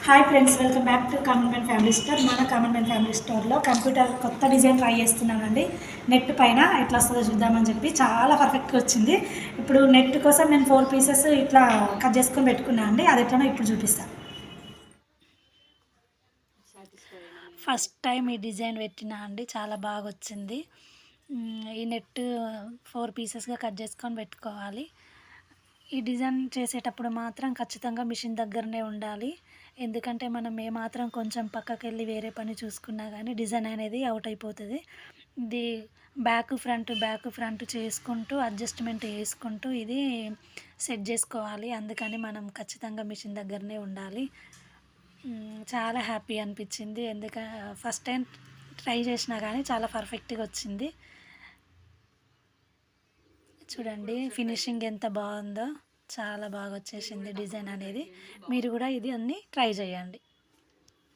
Hi friends, welcome back to common man family store. మన common man family స్టోర్లో computer కొత్త design try చేస్తున్నానండి. Net పైన ఎట్లా వస్తుందో చూద్దామని చెప్పి చాలా పర్ఫెక్ట్గా వచ్చింది. ఇప్పుడు నెట్ కోసం నేను 4 పీసెస్ ఇట్లా కట్ చేసుకొని పెట్టుకున్నాను అండి. అది ఎట్లనో ఇప్పుడు చూపిస్తాను. ఫస్ట్ టైం ఈ డిజైన్ పెట్టినా అండి, చాలా బాగా వచ్చింది. ఈ నెట్ 4 పీసెస్గా కట్ చేసుకొని పెట్టుకోవాలి. ఈ డిజైన్ చేసేటప్పుడు మాత్రం ఖచ్చితంగా మిషన్ దగ్గరనే ఉండాలి. ఎందుకంటే మనం ఏమాత్రం కొంచెం పక్కకి వెళ్ళి వేరే పని చూసుకున్నా కానీ డిజైన్ అనేది అవుట్ అయిపోతుంది. ఇది బ్యాక్ ఫ్రంట్ చేసుకుంటూ అడ్జస్ట్మెంట్ చేసుకుంటూ ఇది సెట్ చేసుకోవాలి. అందుకని మనం ఖచ్చితంగా మిషన్ దగ్గరనే ఉండాలి. చాలా హ్యాపీ అనిపించింది. ఫస్ట్ టైం ట్రై చేసినా కానీ చాలా పర్ఫెక్ట్గా వచ్చింది. చూడండి ఫినిషింగ్ ఎంత బాగుందో, చాలా బాగా వచ్చేసింది డిజైన్ అనేది. మీరు కూడా ఇది అన్నీ ట్రై చేయండి.